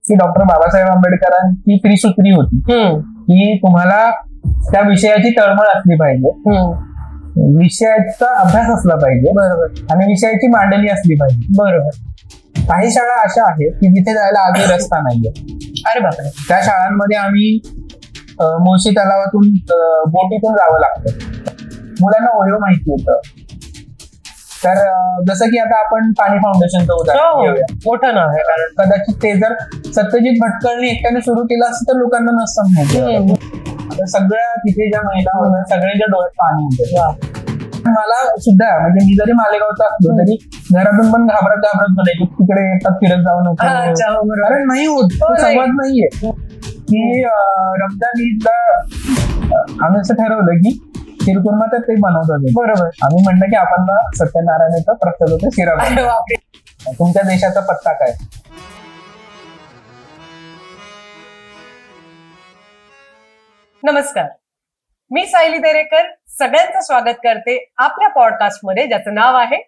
की डॉक्टर बाबासाहेब आंबेडकरांची त्रिसूत्री होती की तुम्हाला त्या विषयाची तळमळ असली पाहिजे, विषयाचा अभ्यास असला पाहिजे, बरोबर आणि विषयाची मांडणी असली पाहिजे. बरोबर. काही शाळा अशा आहेत की जिथे जायला आजही रस्ता नाहीये. अरे बापरे. त्या शाळांमध्ये आम्ही मुळशी तलावातून बोटीतून जावं लागतं. मुलांना ओळख माहिती होतं. तर जसं की आता आपण पाणी फाउंडेशनचं उदाहरण घेऊया. मोठं नाव आहे. कारण कदाचित ते जर सत्यजित भटकळने एकट्याने सुरू केलं असतं तर लोकांना नसतं माहिती. आता सगळ्या तिथे ज्या महिला होत्या सगळ्याच्या डोळ्यात पाणी होतं. मला सुद्धा म्हणजे मी जरी मालेगावचा असलो तरी घरातून पण घाबरत म्हणायची तिकडे येतात फिरत जाऊ नको. कारण नाही होत, संवाद नाहीये. की रमजान ईदला आम्ही असं ठरवलं की शिरकुर्मा तर ते बनवतात. बरोबर. आम्ही म्हणलं की आपण सत्यनारायणाचा प्रसाद होतं शिरा. तुमच्या देशाचा पत्ता काय? नमस्कार, मी सायली देरेकर सगळ्यांचं स्वागत करते आपल्या पॉडकास्ट मध्ये, ज्याचं नाव आहे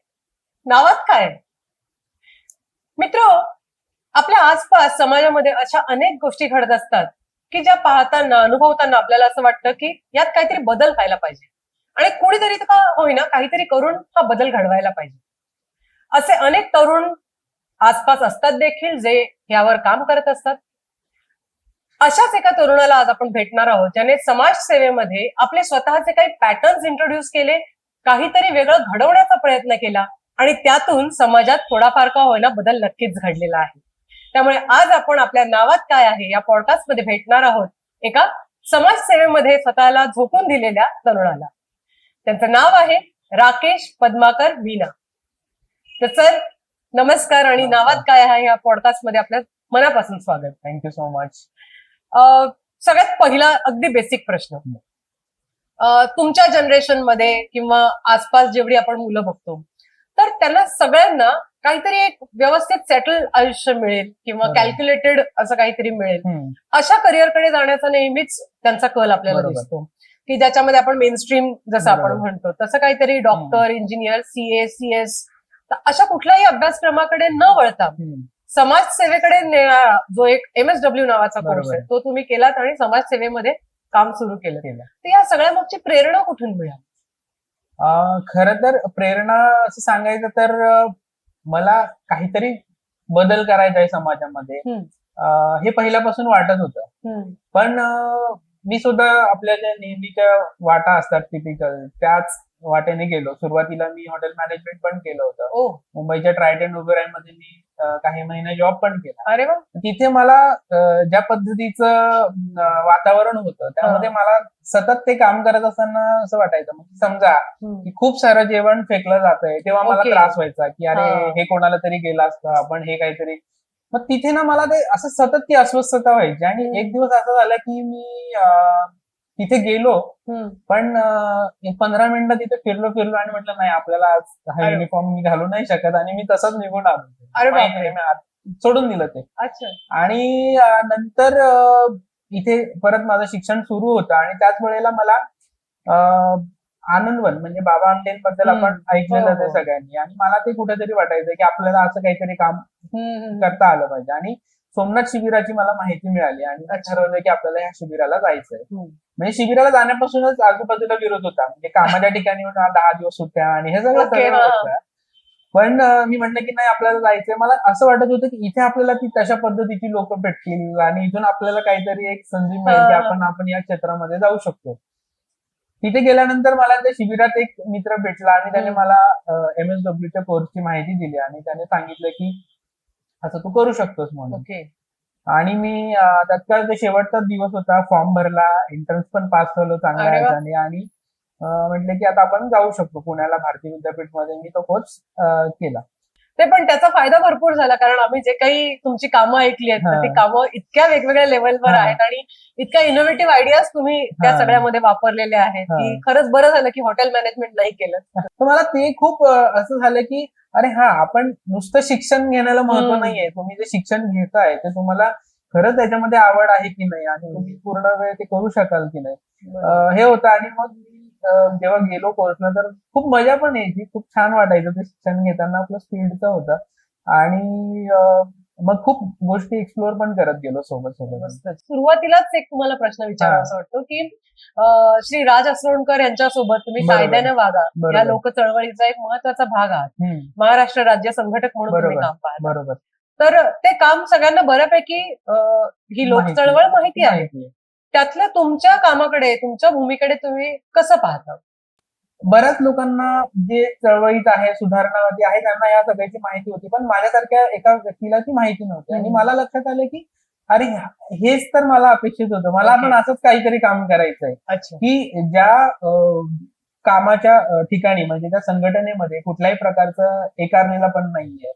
नावात काय. मित्र, आपल्या आसपास समाजामध्ये अशा अनेक गोष्टी घडत असतात की ज्या पाहताना अनुभवताना आपल्याला असं वाटतं की यात काहीतरी बदल व्हायला पाहिजे आणि कोणीतरी का होईना काहीतरी करून हा बदल घडवायला पाहिजे. असे अनेक तरुण आसपास असतात देखील जे यावर काम करत असतात. अशाच एका तरुणाला आज आपण भेटणार आहोत ज्याने समाजसेवेमध्ये आपले स्वतःचे काही पॅटर्न्स इंट्रोड्यूस केले, काहीतरी वेगळं घडवण्याचा प्रयत्न केला आणि त्यातून समाजात थोडाफार का होईना बदल नक्कीच घडलेला आहे. त्यामुळे आज आपण आपल्या नावात काय आहे या पॉडकास्ट मध्ये भेटणार आहोत एका समाजसेवेमध्ये स्वतःला झोकून दिलेल्या तरुणाला. त्यांचं नाव आहे राकेश पद्माकर मीना. तर सर, नमस्कार आणि नावात काय आहे या पॉडकास्ट मध्ये आपल्या मनापासून स्वागत. Thank you so much. सगळ्यात पहिला अगदी बेसिक प्रश्न, तुमच्या जनरेशन मध्ये किंवा आसपास जेवढी आपण मुलं बघतो तर त्यांना सगळ्यांना काहीतरी एक व्यवस्थित सेटल आयुष्य मिळेल किंवा कॅल्क्युलेटेड असं काहीतरी मिळेल, अशा करिअरकडे जाण्याचा नेहमीच त्यांचा कल आपल्याला दिसतो की ज्याच्यामध्ये आपण मेनस्ट्रीम जसं आपण म्हणतो तसं काहीतरी डॉक्टर, इंजिनियर, सीए, सीएस अशा कुठल्याही अभ्यासक्रमाकडे न वळता समाजसेवेकडे नेणारा जो एक MSW नावाचा कोर्स आहे तो तुम्ही केलात आणि समाजसेवेमध्ये काम सुरू केलं. तर या सगळ्या मागची प्रेरणा कुठून मिळाली? खरं तर प्रेरणा असं सांगायचं तर मला काहीतरी बदल करायचा आहे समाजामध्ये हे पहिल्यापासून वाटत होतं. पण मी सुद्धा आपल्या ज्या नेहमीच्या वाटा असतात टिपिकल त्याच वाटेने गेलो. सुरुवातीला मी हॉटेल मॅनेजमेंट पण केलं होतं. मुंबईच्या ट्रायडंट ओबेरॉयमध्ये मी काही महिने जॉब पण केला. अरे वा. तिथे मला ज्या पद्धतीचं वातावरण होतं त्यामध्ये मला सतत ते काम करत असताना असं वाटायचं, म्हणजे समजा की खूप सारं जेवण फेकलं जातंय तेव्हा मला त्रास व्हायचा की अरे हे कोणाला तरी गेलं असतं, आपण हे काहीतरी. मग तिथे ना मला ते असं सतत ती अस्वस्थता व्हायची. आणि एक दिवस असं झालं की मी तिथे गेलो पण 15 मिनिटं तिथे फिरलो आणि म्हटलं नाही, आपल्याला आज हा युनिफॉर्म मी घालू नाही शकत, आणि मी तसंच निघून आलो. सोडून दिलं ते. आणि नंतर इथे परत माझं शिक्षण सुरू होतं आणि त्याच वेळेला मला आनंदवन म्हणजे बाबा आमटेंबद्दल आपण ऐकलेलं ते सगळ्यांनी, आणि मला ते कुठेतरी वाटायचं की आपल्याला असं काहीतरी काम करता आलं पाहिजे. आणि सोमनाथ शिबिराची मला माहिती मिळाली आणि ठरवलं की आपल्याला ह्या शिबिराला जायचंय. म्हणजे शिबिराला जाण्यापासूनच आजूबाजूला विरोध होता, म्हणजे कामाच्या ठिकाणी 10 दिवस सुट्ट्या आणि हे सगळं होतं. पण मी म्हटलं की नाही, आपल्याला जायचंय. मला असं वाटत होतं की इथे आपल्याला ती तशा पद्धतीची लोक भेटतील आणि इथून आपल्याला काहीतरी एक संधी मिळेल की आपण या क्षेत्रामध्ये जाऊ शकतो. तिथे गेल्यानंतर मला त्या शिबिरात एक मित्र भेटला आणि त्याने मला MSWच्या कोर्सची माहिती दिली आणि त्याने सांगितलं की असं तू करू शकतोस म्हणून. आणि मी तत्काळ ते शेवटचा दिवस होता, फॉर्म भरला, एंट्रन्स पण पास झालो चांगल्या ह्याच्याने आणि म्हटलं की आता आपण जाऊ शकतो पुण्याला भारतीय विद्यापीठमध्ये. मी तो कोर्स केला. ते पण त्याचा फायदा भरपूर झाला, कारण आम्ही जे काही तुमची कामं ऐकली आहेत ती कामं इतक्या वेगवेगळ्या लेवलवर आहेत आणि इतक्या इनोव्हेटिव्ह आयडियाज तुम्ही त्या सगळ्यामध्ये वापरलेले आहेत की खरंच बरं झालं की हॉटेल मॅनेजमेंट नाही केलं. तर मला ते खूप असं झालं की अरे आपण नुसतं शिक्षण घेण्याला महत्व नाहीये. तुम्ही जे शिक्षण घेताय ते तुम्हाला खरंच त्याच्यामध्ये आवड आहे की नाही आणि तुम्ही पूर्ण वेळ ते करू शकाल की नाही, हे होतं. आणि मग जेव्हा गेलो कोर्सला तर खूप मजा पण यायची, खूप छान वाटायचं ते शिक्षण घेताना. आपलं फील्डचं होतं आणि मग खूप गोष्टी एक्सप्लोअर पण करत गेलो सोबत सोबत. मस्तच. सुरुवातीलाच एक तुम्हाला प्रश्न विचारावा वाटतो की श्री राज असरोणकर यांच्यासोबत तुम्ही बरोबर. कायद्याने वागा बरोबर. या लोक चळवळीचा एक महत्वाचा भाग आहात. हम्म, महाराष्ट्र राज्य संघटक म्हणून तुम्ही बरोबर. काम पाहता. बरोबर. तर ते काम सगळ्यांना बऱ्यापैकी ही लोक माहिती- चळवळ माहिती आहे. माहिती आहे. त्यातल्या तुमच्या कामाकडे, तुमच्या भूमीकडे तुम्ही कसं पाहता? बऱ्याच लोकांना जे चळवळीत आहे, सुधारणावादी आहे, त्यांना या सगळ्याची माहिती होती, पण माझ्यासारख्या एका व्यक्तीला ती माहिती नव्हती. आणि मला लक्षात आलं की अरे हेच तर मला अपेक्षित होतं. मला Okay. पण असंच काहीतरी काम करायचंय अच्छा. की ज्या कामाच्या ठिकाणी म्हणजे त्या संघटनेमध्ये कुठल्याही प्रकारचं एकारणीला पण नाहीये,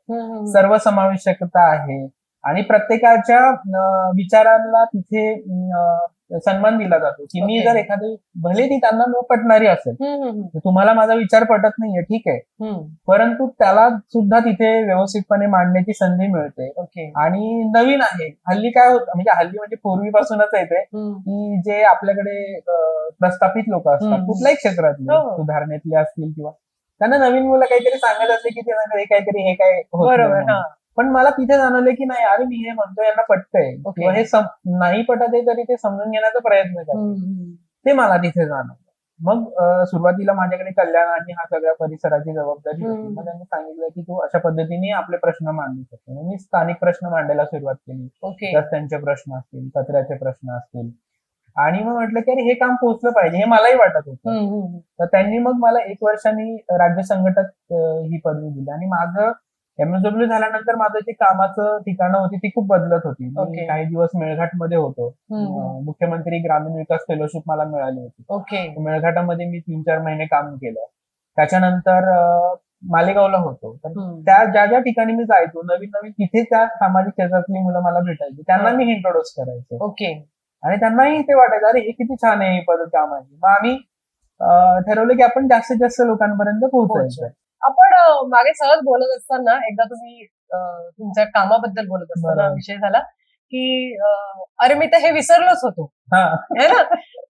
सर्वसमावेशकता आहे आणि प्रत्येकाच्या विचारांना तिथे सन्मान दिला जातो. की मी Okay. जर एखादी भले ती त्यांना न पटणारी असेल, तर तुम्हाला माझा विचार पटत नाहीये, ठीक आहे, परंतु त्याला सुद्धा तिथे व्यवस्थितपणे मांडण्याची संधी मिळते. ओके. आणि नवीन आहे. हल्ली काय होतं, म्हणजे हल्ली म्हणजे पूर्वीपासूनच येते की जे आपल्याकडे प्रस्थापित लोक असतात कुठल्याही क्षेत्रातले, हो. सुधारणेतले असतील किंवा त्यांना नवीन मुलं काहीतरी सांगत असले की ते हे काहीतरी हे काय होत नाही बरोबर. म्हणून. हा. पण मला तिथे जाणवलं की नाही, अरे मी हे म्हणतोय यांना पटतंय Okay. किंवा हे नाही पटत आहे तरी ते समजून घेण्याचा प्रयत्न करतात, ते मला तिथे जाणवलं. मग सुरुवातीला माझ्याकडे कल्याण आणि हा सगळ्या परिसराची जबाबदारी होती. मग त्यांनी सांगितलं की तू अशा पद्धतीने आपले प्रश्न मांडू शकतो. मग मी स्थानिक प्रश्न मांडायला सुरुवात केली. ओके. रस्त्यांचे प्रश्न असतील, कचऱ्याचे प्रश्न असतील. आणि मग म्हटलं की अरे हे काम पोहोचलं पाहिजे, हे मलाही वाटत होतं. तर त्यांनी मग मला 1 वर्षांनी राज्य संघटक ही पदवी दिली. आणि माझं MSW झाल्यानंतर माझं जे कामाचं ठिकाणं होती ती खूप बदलत होती. मी Okay. काही दिवस मेळघाटमध्ये होतो. मुख्यमंत्री ग्रामीण विकास फेलोशिप मला मिळाली होती. ओके. मेळघाटामध्ये मी 3-4 महिने काम केलं. त्याच्यानंतर मालेगावला होतो. तर त्या ज्या ज्या ठिकाणी मी जायचो नवीन नवीन, तिथे त्या सामाजिक क्षेत्रातली मुलं मला भेटायची, त्यांना मी इंट्रोड्यूस करायचो. ओके. आणि त्यांनाही ते वाटायचं अरे हे किती छान आहे ही पद्धत कामाची. मग आम्ही ठरवलं की आपण जास्तीत जास्त लोकांपर्यंत पोहोचायचं. आपण मागे सहज बोलत असताना एकदा तुम्ही तुमच्या कामाबद्दल बोलत असताना बरोबर. विषय झाला की अरे मी तर हे विसरलोच होतो, है ना.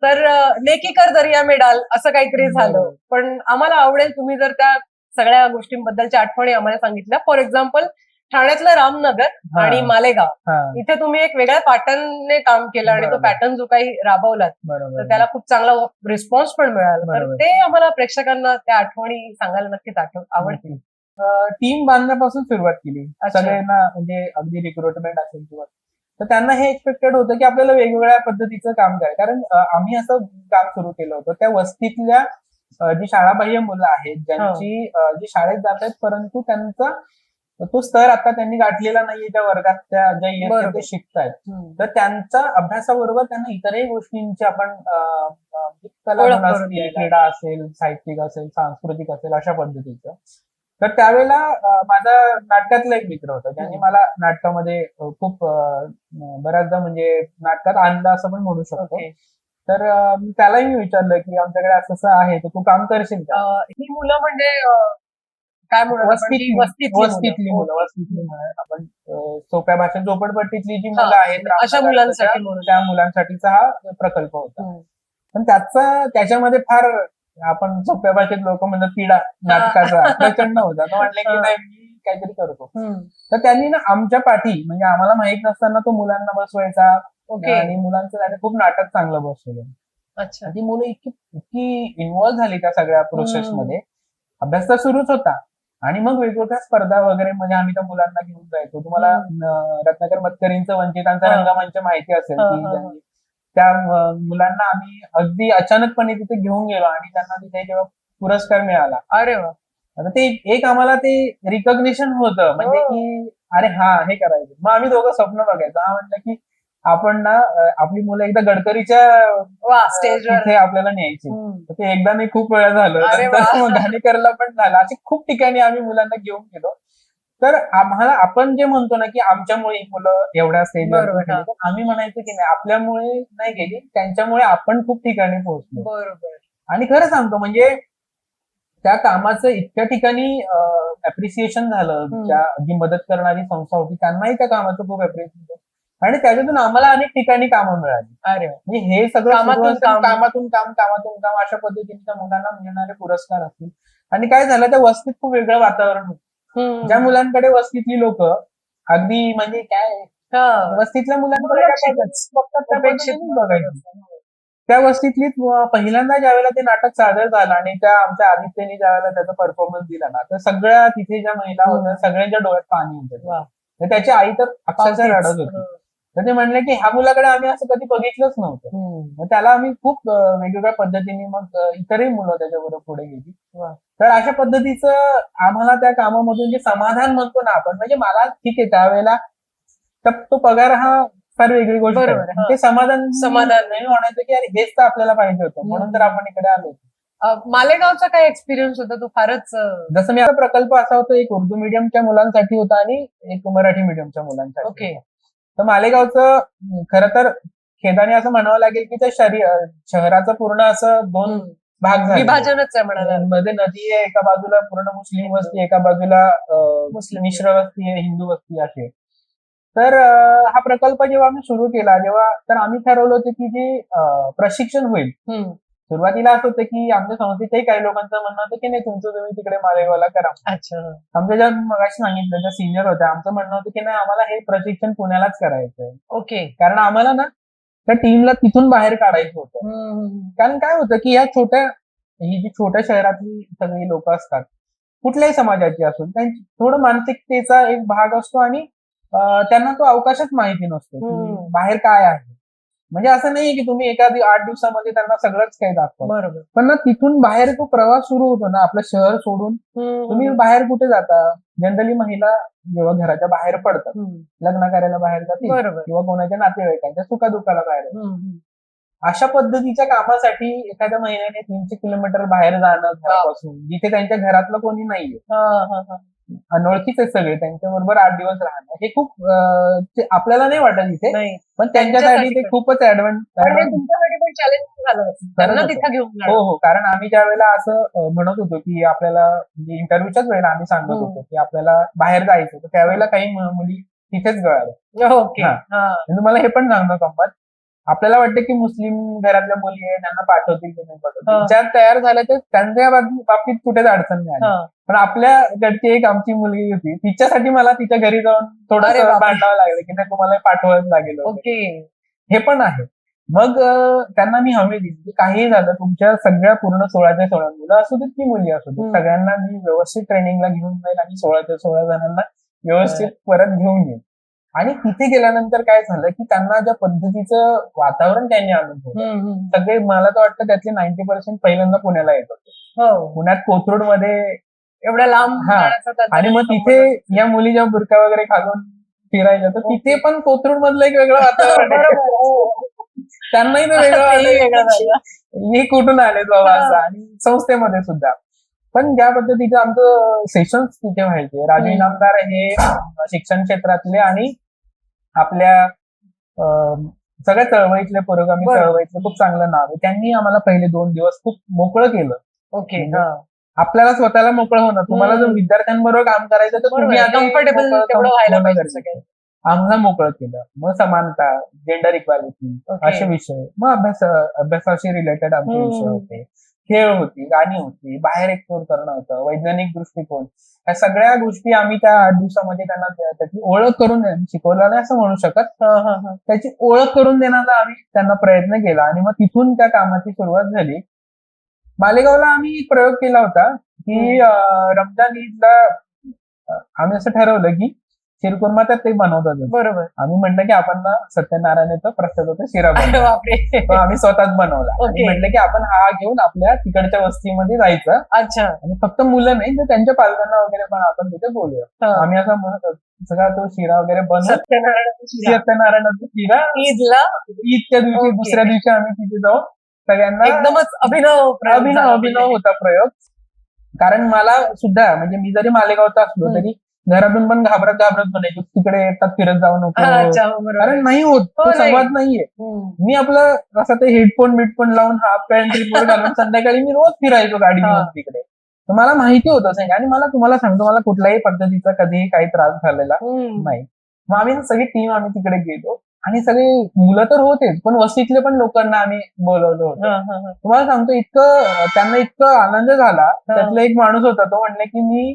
तर नेकी कर दर्या में डाल असं काहीतरी झालं. बरोबर. पण आम्हाला आवडेल तुम्ही जर त्या सगळ्या गोष्टींबद्दलच्या आठवणी आम्हाला सांगितल्या. फॉर एक्झाम्पल ठाण्यातलं रामनगर आणि मालेगाव इथे तुम्ही एक वेगळ्या पॅटर्नने काम केलं आणि तो बरोबर. पॅटर्न जो काही राबवलात बरोबर. तर त्याला खूप चांगला रिस्पॉन्स पण मिळाला. तर बरोबर. ते आम्हाला प्रेक्षकांना त्या आठवणी सांगायला नक्कीच आवडतील. टीम बांधण्यापासून सुरुवात केली. अच्छा. सगळ्यांना म्हणजे अगदी रिक्रुटमेंट असेल किंवा, तर त्यांना हे एक्सपेक्टेड होतं की आपल्याला वेगवेगळ्या पद्धतीचं काम करायचं. कारण आम्ही असं काम सुरू केलं होतं त्या वस्तीतल्या जी शाळाबाह्य मुलं आहेत, ज्यांची जी शाळेत जात आहेत परंतु त्यांचा तो स्तर आता त्यांनी गाठलेला नाहीये त्या वर्गात, त्या ज्या इयत्तेत ते शिकतायत. तर त्यांच्या अभ्यासाबरोबर त्यांना इतरही गोष्टींची आपण कलागुण असतील, क्रीडा असेल, साहित्यिक असेल, सांस्कृतिक असेल, अशा पद्धतीचं. तर त्यावेळेला माझा नाटकातला एक मित्र होता ज्यांनी मला नाटकामध्ये खूप बऱ्याचदा म्हणजे नाटकात आणलं असं पण म्हणू शकतो. तर त्यालाही मी विचारलं की आमच्याकडे असं आहे तर तू काम करशील का. ही मुलं म्हणजे काय म्हणून वस्तीतली मुलं आपण सोप्या भाषेत झोपडपट्टीतली जी मुलं आहेत अशा मुलांसाठी त्या मुलांसाठीचा हा प्रकल्प होता. पण त्याच्यामध्ये फार आपण सोप्या भाषेत लोक म्हणतात किडा नाटकाचा प्रचंड होता. तो म्हटलं की नाही मी काहीतरी करतो. तर त्यांनी ना आमच्या पाठी म्हणजे आम्हाला माहित नसताना तो मुलांना बसवायचा आणि मुलांचं त्याने खूप नाटक चांगलं बसवलं. अच्छा. ती मुलं इतकी इन्व्हॉल्व्ह झाली त्या सगळ्या प्रोसेसमध्ये. अभ्यास तर सुरूच होता आणि मग वेगवेगळ्या स्पर्धा वगैरे म्हणजे आम्ही त्या मुलांना घेऊन जायचो. तुम्हाला रत्नाकर मतकरींचं वंचितांचा रंगमंच माहिती असेल की त्या मुलांना आम्ही अगदी अचानकपणे तिथे घेऊन गेलो आणि त्यांना तिथे जेव्हा पुरस्कार मिळाला, अरे वा, आता ते एक आम्हाला ते रिकॉग्निशन होतं म्हणजे की अरे हा हे करायचं. मग आम्ही दोघं स्वप्न बघायचो. हा म्हटलं की आपण ना आपली मुलं एकदा गडकरीच्या स्टेजवर आपल्याला न्यायची. तर ते एकदा नाही खूप वेळा झालं. मग घाणेकरला पण झालं. असे खूप ठिकाणी आम्ही मुलांना घेऊन गेलो. तर आम्हाला आपण जे म्हणतो ना की आमच्यामुळे ही मुलं एवढ्या स्टेजवर, आम्ही म्हणायचो की नाही आपल्यामुळे नाही गेली, त्यांच्यामुळे आपण खूप ठिकाणी पोहोचलो. बरोबर. आणि खरं सांगतो म्हणजे त्या कामाचं इतक्या ठिकाणी अप्रिसिएशन झालं. जी मदत करणारी संस्था होती त्यांनाही त्या कामाचं खूप अप्रिसिएशन आणि त्याच्यातून आम्हाला अनेक ठिकाणी कामं मिळाली. अरे म्हणजे हे सगळं कामातून काम अशा पद्धतीने त्या मुलांना मिळणारे पुरस्कार असतील. आणि काय झालं त्या वस्तीत खूप वेगळं वातावरण होतं. ज्या मुलांकडे वस्तीतली लोक अगदी म्हणजे काय हा. वस्तीतल्या मुलांकडे उपेक्षितच. बघतात त्या उपेक्षित पद्धतीनेच बघायचं. त्या वस्तीतली पहिल्यांदा ज्यावेळेला ते नाटक सादर झालं आणि त्या आमच्या आदित्यने ज्यावेळेला त्याचा परफॉर्मन्स दिला ना, तर सगळ्या तिथे ज्या महिला होत्या सगळ्यांच्या डोळ्यात पाणी होतं. वा. तर त्याची आई तर अक्षरशः रडत होती. हं. तर ते म्हणले की ह्या मुलाकडे आम्ही असं कधी बघितलंच नव्हतं. मग त्याला आम्ही खूप वेगवेगळ्या पद्धतीने मग इतरही मुलं त्याच्याबरोबर पुढे गेली. वा. तर अशा पद्धतीचं आम्हाला त्या कामामधून जे समाधान म्हणतो ना आपण, म्हणजे मला ठीक आहे त्यावेळेला तर तो पगार हा फार वेगळी गोष्ट आहे. बरोबर, हा. ते समाधान समाधान. नाही म्हणायचं की अरे हेच तर आपल्याला पाहिजे होतं म्हणून तर आपण इकडे आलो. मालेगावचा काय एक्सपिरियन्स होता तो फारच जसं मी आता प्रकल्प असा होता एक उर्दू मीडियमच्या मुलांसाठी होता आणि एक मराठी मीडियमच्या मुलांसाठी ओके. होता. तर मालेगावचं खरं तर खेदाने असं म्हणावं लागेल की त्या शहराचं पूर्ण असं दोन भाग झाले. विभाजनच आहे म्हणाला. मध्ये नदी आहे एका बाजूला पूर्ण मुस्लिम वस्ती, एका बाजूला मुस्लिम मिश्र वस्ती आहे, हिंदू वस्ती असे. तर हा प्रकल्प जेव्हा आम्ही सुरू केला तर आम्ही ठरवलं होतं की जे प्रशिक्षण होईल. सुरुवातीला असं होतं की आमच्या संस्थेच्याही काही लोकांचं म्हणणं होतं की नाही तुमचं तुम्ही तिकडे मालेगावला करा. अच्छा. आमच्या ज्या मगाशी सांगितलं ज्या सिनियर होत्या आमचं म्हणणं होतं की नाही आम्हाला हे प्रशिक्षण पुण्यालाच करायचंय. ओके. कारण आम्हाला ना त्या टीमला तिथून बाहेर काढायचं होतं. कारण काय होतं की ही जी छोट्या शहरातली सगळी लोक असतात कुठल्याही समाजाची असून त्यांची थोडं मानसिकतेचा एक भाग असतो आणि त्यांना तो अवकाशच माहिती नसतो की बाहेर काय आहे. म्हणजे असं नाहीये की तुम्ही 8 दिवसामध्ये त्यांना सगळंच काही दाखवा. बरोबर. पण ना तिथून बाहेर तो प्रवास सुरू होतो ना आपलं शहर सोडून तुम्ही बाहेर कुठे जाता. जनरली महिला जेव्हा घराच्या बाहेर पडतात लग्न करायला बाहेर जातील बरोबर. किंवा कोणाच्या नातेवाईकांच्या सुखादुखाला बाहेर अशा पद्धतीच्या कामासाठी एखाद्या महिन्याने 300 किलोमीटर बाहेर जाणं घरापासून जिथे त्यांच्या घरातलं कोणी नाहीये अनोळखीच आहे सगळे त्यांच्याबरोबर 8 दिवस राहणं हे खूप आपल्याला नाही वाटत इथे नाही. पण त्यांच्यासाठी ते खूपच तुमच्यासाठी पण चॅलेंज झालं त्यांना तिथं घेऊन जाणं. हो कारण आम्ही ज्या वेळेला असं म्हणत होतो की आपल्याला इंटरव्ह्यूच्याच वेळेला आम्ही सांगत होतो की आपल्याला बाहेर जायचं तर त्यावेळेला काही मुली तिथेच गळाल्या. ओके. म्हणजे मला हे पण सांगणं गंमत आपल्याला वाटतं की मुस्लिम घरातल्या मुली आहे त्यांना पाठवतील की नाही पाठवतील ज्या तयार झाल्या तर त्यांच्या बाबतीत कुठेच अडचण नाही आली. पण आपल्या घरची एक आमची मुलगी होती तिच्यासाठी मला तिच्या घरी जाऊन थोडंसं भांडावं लागलं की नाही तुम्हाला पाठवावंच लागेल. ओके. हे पण आहे. मग त्यांना मी हमी दिली की काही झालं तुमच्या सगळ्या पूर्ण 16च्या 16 मुलं असू देत की मुली असू देत सगळ्यांना मी व्यवस्थित ट्रेनिंगला घेऊन जाईल आणि 16च्या 16 जणांना व्यवस्थित परत घेऊन येईल. आणि तिथे गेल्यानंतर काय झालं की त्यांना ज्या पद्धतीचं वातावरण त्यांनी आणून ठेवलं सगळे मला तर वाटतं त्यातले 90% पहिल्यांदा पुण्याला येत होते. पुण्यात कोथरूडमध्ये एवढ्या लांब आणि मग तिथे या मुली जेव्हा बुरका वगैरे घालून फिरायला तर तिथे पण कोथरूड मधलं एक वेगळं वातावरण त्यांनाही ते वेगळं हे कुठून आले बाबा असं आणि संस्थेमध्ये सुद्धा. पण ज्या पद्धतीचं आमचं सेशन्स तिथे व्हायचे राजू इनामदार हे शिक्षण क्षेत्रातले आणि आपल्या सगळ्या चळवळीतले पुरोगामी चळवळीतलं खूप चांगलं नाव आहे. त्यांनी आम्हाला पहिले 2 दिवस खूप मोकळं केलं. ओके. आपल्याला स्वतःला मोकळं होणं तुम्हाला जर विद्यार्थ्यांबरोबर काम करायचं तर तुम्ही कम्फर्टेबल तेवढं व्हायला पाहिजे. आम्हाला मोकळं केलं. मग समानता जेंडर इक्वॅलिटी असे विषय मग अभ्यासाशी रिलेटेड आमचे विषय होते. खेळ होती गाणी होती बाहेर एक्सप्लोर करणं होतं वैज्ञानिक दृष्टिकोन या सगळ्या गोष्टी आम्ही त्या 8 दिवसामध्ये त्यांना त्याची ओळख करून शिकवलं नाही असं म्हणू शकत त्याची ओळख करून देण्याचा आम्ही त्यांना प्रयत्न केला आणि मग तिथून त्या कामाची सुरुवात झाली. मालेगावला आम्ही एक प्रयोग केला होता की रमजान ईदला आम्ही असं ठरवलं की शिरकुर्मा त्यात ते बनवतात. बरोबर. आम्ही म्हटलं की आपण ना सत्यनारायणाचं प्रसादाचा शिरा बनवतो आम्ही स्वतःच बनवला आणि म्हटलं की आपण हा घेऊन आपल्या तिकडच्या वस्तीमध्ये जायचं. अच्छा. आणि फक्त मुलं नाही तर त्यांच्या पालकांना वगैरे पण आपण तिथे बोलूया. आम्ही असं म्हणत सगळा तो शिरा वगैरे बनवून सत्यनारायणाचा शिरा ईदच्या दिवशी दुसऱ्या दिवशी आम्ही तिथे जाऊन सगळ्यांना एकदमच अभिनव होता प्रयोग. कारण मला सुद्धा म्हणजे मी जरी मालेगावचा असलो तरी घरातून पण घाबरत बनायचो तिकडे एकटाच फिरत जाऊ नको कारण नाही होत तो संवाद नाहीये. मी आपलं असं ते हेडफोन लावून हाफ पॅन्ट रिपोर्ट घालून संध्याकाळी मी रोज फिरायचो गाडी घेऊन तिकडे. तर मला माहिती होतं आणि मला तुम्हाला सांगतो मला कुठल्याही पद्धतीचा कधीही काही त्रास झालेला नाही. मग आम्ही सगळी टीम आम्ही तिकडे गेलो आणि सगळे मुलं तर होतेच पण वस्तीतले पण लोकांना आम्ही बोलवलं होतं. तुम्हाला सांगतो त्यांना इतकं आनंद झाला. त्यातला एक माणूस होता तो म्हणले की मी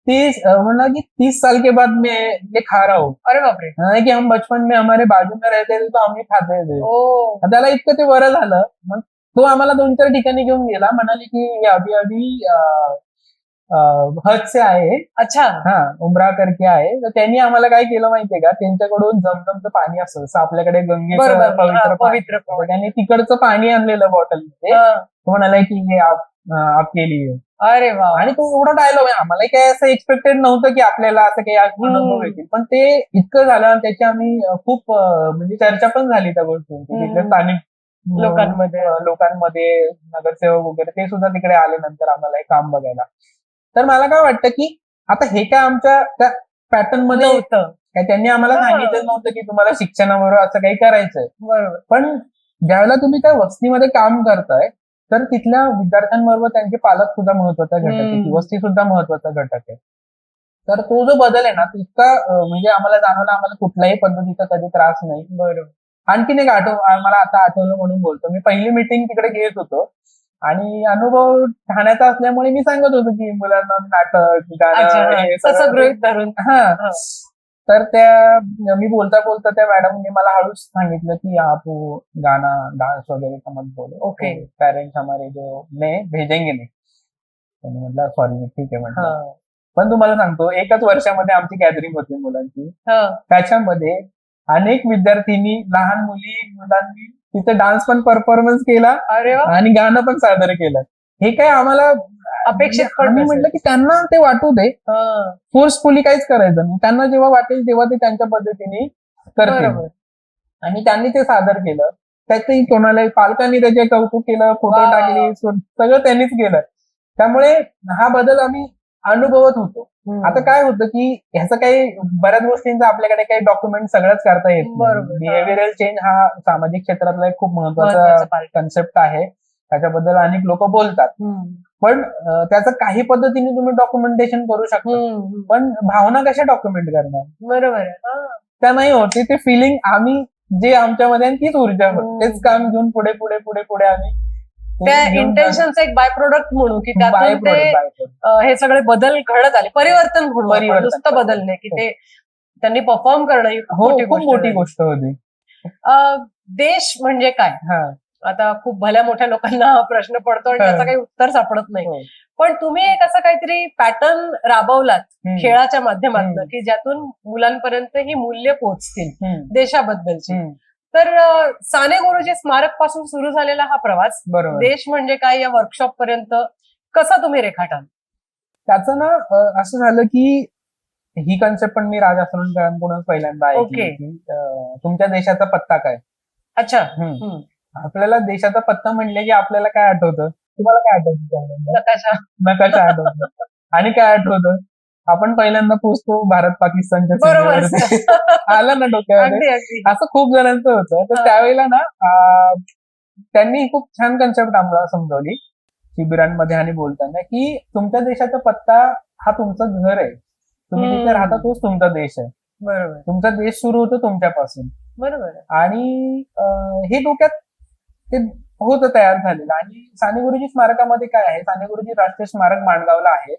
बोला कि 30 साल के बाद मैं ये खा रहा हूँ. अरे बापरे. हाँ, कि हम बचपन में हमारे बाजू में रहते थे तो आम्ही खाते थे. ओ. त्याला इतकं ते बरं झालं. मग तो आम्हाला 2-4 ठिकाणी घेऊन गेला. म्हणाले की ये अभी अभी हज से आहे. अच्छा. हा, उमरा करके आहे. तर त्यांनी आम्हाला काय केलं माहितीये का, त्यांच्याकडून जमजमचं पाणी असतं जसं आपल्याकडे गंगेचं बरोबर. पवित्र पाणी. पवित्र तर त्यांनी तिकडचं पाणी आणलेलं बॉटलमध्ये. तो म्हणाला की हे आपके लिए. अरे वा. आणि तो एवढा डायलॉग आहे. आम्हाला काय असं एक्सपेक्टेड नव्हतं की आपल्याला असं काही अनुभव येतील, पण ते इतकं झालं आणि त्याची आम्ही खूप म्हणजे चर्चा पण झाली त्या गोष्टींची. तिथल्या स्थानिक लोकांमध्ये नगरसेवक वगैरे ते सुद्धा तिकडे आले नंतर आम्हाला हे काम बघायला. तर मला काय वाटतं की आता हे काय आमच्या त्या पॅटर्न मध्ये होतं काय त्यांनी आम्हाला सांगितलं नव्हतं की तुम्हाला शिक्षणाबरोबर असं काही करायचंय. बरोबर. पण ज्यावेळेला तुम्ही त्या वस्तीमध्ये काम करताय तर तिथल्या विद्यार्थ्यांबरोबर त्यांचे पालक सुद्धा महत्वाचा घटक आहे, ती वस्ती सुद्धा महत्वाचा घटक आहे. तर तो जो बदल आहे ना तो इतका म्हणजे आम्हाला जाणवला. आम्हाला कुठल्याही पद्धतीचा कधी त्रास नाही. बरोबर. आणखीन एक मला आता आठवलं म्हणून बोलतो. मी पहिली मीटिंग तिकडे घेत होतो आणि अनुभव ठाण्याचा असल्यामुळे मी सांगत होतो की मुलांना नाटक गाणं हे तसं गृहीत धरून. हा. तर त्या मी बोलता बोलता त्या मॅडमने मला हळूच सांगितलं की आप गाना डान्स वगैरे का मत बोलो. ओके. पेरेंट्स हमारे जो भेजेंगे नाही. त्यांनी म्हटलं सॉरी ठीक आहे म्हटलं. पण तुम्हाला सांगतो एकच वर्षामध्ये आमची गॅदरिंग होती मुलांची. त्याच्यामध्ये अनेक विद्यार्थ्यांनी लहान मुलांनी तिथे डान्स पण परफॉर्मन्स केला आणि गाणं पण सादर केलं. हे काय आम्हाला अपेक्षित आम्ही म्हटलं की त्यांना ते वाटू दे. फोर्सफुली काहीच करायचं नाही. त्यांना जेव्हा वाटेल तेव्हा ते त्यांच्या पद्धतीने करतील. आणि त्यांनी ते सादर केलं. त्यातही कोणालाही पालकांनी त्याचे कौतुक केलं, फोटो टाकले, सगळं त्यांनीच केलं. त्यामुळे हा बदल आम्ही अनुभवत होतो. आता काय होतं की ह्याचं काही बऱ्याच गोष्टींचा आपल्याकडे काही डॉक्युमेंट सगळंच करता येत नाही. बिहेव्हिअरल चेंज हा सामाजिक क्षेत्रातला एक खूप महत्वाचा कन्सेप्ट आहे. त्याच्याबद्दल अनेक लोक बोलतात. पण त्याचं काही पद्धतीने तुम्ही डॉक्युमेंटेशन करू शकता. पण भावना कशा डॉक्युमेंट करणार? बरोबर. त्या नाही होती. ते फिलिंग आम्ही जे आमच्यामध्ये तीच ऊर्जा तेच काम घेऊन पुढे पुढे पुढे पुढे आम्ही त्या इंटेन्शनचं एक बाय प्रोडक्ट म्हणून की त्यातून हे सगळे बदल घडत आले. परिवर्तन म्हणून नुसतं बदल नाही की ते त्यांनी परफॉर्म करणं ही खूप मोठी गोष्ट होती. देश म्हणजे काय? आता खूप भल्या मोठ्या लोकांना हा प्रश्न पडतो आणि त्याचं काही उत्तर सापडत नाही. पण तुम्ही एक असं काहीतरी पॅटर्न राबवलात खेळाच्या माध्यमातून की ज्यातून मुलांपर्यंत ही मूल्य पोहोचतील देशाबद्दलची. तर साने गुरुजी स्मारक पासून सुरू झालेला हा प्रवास देश म्हणजे काय या वर्कशॉप पर्यंत कसा तुम्ही रेखाटाल? त्याचं ना असं झालं की ही कन्सेप्ट पण मी राजा सरोंडकरांकडून पहिल्यांदा ऐकली की तुमच्या देशाचा पत्ता काय. अच्छा. आपल्याला देशाचा पत्ता म्हणले की आपल्याला काय आठवतं? तुम्हाला काय आठवतं? नकाशा आठवतं. आणि काय आठवतं? आपण पहिल्यांदा पोचतो भारत पाकिस्तानच्या सीमेवरती. आलं ना डोक्यामध्ये? असं खूप जणांचं होतं. तर त्यावेळेला ना त्यांनी खूप छान कन्सेप्ट आम्हाला समजावली शिबिरांमध्ये आणि बोलताना की तुमच्या देशाचा पत्ता हा तुमचं घर आहे. तुम्ही तिथे राहता तोच तुमचा देश आहे. बरोबर. तुमचा देश सुरू होतो तुमच्यापासून. बरोबर. आणि हे डोक्यात ते होतं तयार झालेलं. आणि साने गुरुजी स्मारकामध्ये काय आहे, साने गुरुजी राष्ट्रीय स्मारक माणगावला आहे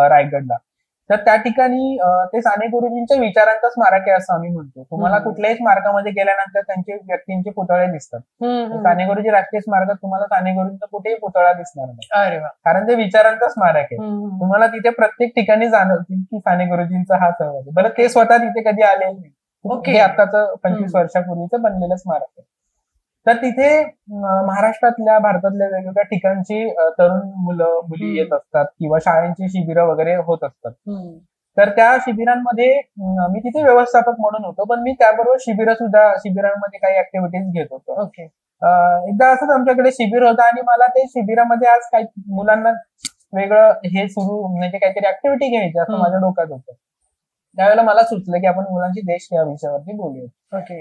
रायगडला. तर त्या ठिकाणी ते साने गुरुजींच्या विचारांचं स्मारक आहे असं आम्ही म्हणतो. तुम्हाला कुठल्याही स्मारकामध्ये गेल्यानंतर त्यांचे व्यक्तींचे पुतळे दिसतात. साने गुरुजी राष्ट्रीय स्मारकात तुम्हाला साने गुरुजींचा कुठेही पुतळा दिसणार नाही. कारण ते विचारांचं स्मारक आहे. तुम्हाला तिथे प्रत्येक ठिकाणी जाणवतील की साने गुरुजींचा हा सहवास आहे. बरं ते स्वतः तिथे कधी आले नाही. हे आताचं 25 वर्षापूर्वीचं बनलेलं स्मारक आहे. तर तिथे महाराष्ट्रातल्या भारतातल्या वेगवेगळ्या ठिकाणची तरुण मुलं मुली येत असतात किंवा शाळांची शिबिरं वगैरे होत असतात. तर त्या शिबिरांमध्ये मी तिथे व्यवस्थापक म्हणून होतो. पण मी त्याबरोबर शिबिरांमध्ये काही ऍक्टिव्हिटीज घेत होतो. एकदा असंच आमच्याकडे शिबिर होतं आणि मला ते शिबिरामध्ये आज काही मुलांना वेगळं हे सुरू म्हणजे काहीतरी ऍक्टिव्हिटी घ्यायची असं माझ्या डोक्यात होतं. त्यावेळेला मला सुचलं की आपण मुलांची देश या विषयावरती बोलूया.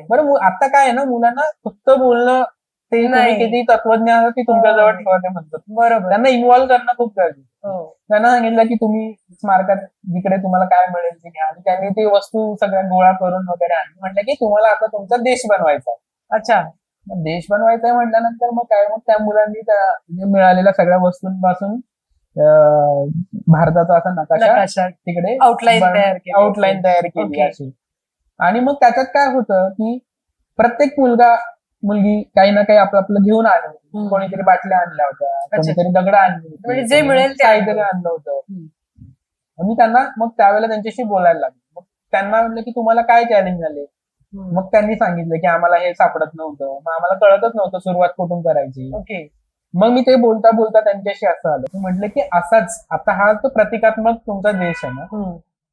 बरं आता काय आहे ना, मुलांना फक्त बोलणं ते तुम्ही किती तत्वज्ञ आहात ती तुमच्याजवळ ठेवा ते म्हणतात. बरोबर. त्यांना इन्व्हॉल्व्ह करणं खूप गरजेचं. त्यांना सांगितलं की तुम्ही स्मारकात जिकडे तुम्हाला काय मिळेल ते घ्या. आणि त्यांनी ती वस्तू सगळ्या गोळा करून वगैरे आणली. म्हटलं की तुम्हाला आता तुमचा देश बनवायचा. अच्छा. देश बनवायचा आहे म्हटल्यानंतर मग काय, मग त्या मुलांनी त्या मिळालेल्या सगळ्या वस्तूंपासून भारताचा असा नकाशा नकाशा तिकडे आउटलाईन तयार केली. आउटलाईन तयार केली Okay. अशी. आणि मग त्याच्यात काय होतं की प्रत्येक मुलगी काही ना काही आपलं आपलं घेऊन आलं होतं. हम्म. कोणीतरी बाटल्या आणल्या होत्या, कोणीतरी दगड आणली होती, म्हणजे जे कोणी मिळेल ते काहीतरी आणलं. आणलं होतं. मी त्यांना मग त्यावेळेला त्यांच्याशी बोलायला लागलो. मग त्यांना म्हटलं की तुम्हाला काय चॅलेंज झाले. मग त्यांनी सांगितलं की आम्हाला हे सापडत नव्हतं, मग आम्हाला कळतच नव्हतं सुरुवात कुठून करायची. ओके. मग मी ते बोलता बोलता त्यांच्याशी असं आलं की म्हटलं की असाच आता हा तो प्रतिकात्मक तुमचा देश आहे ना,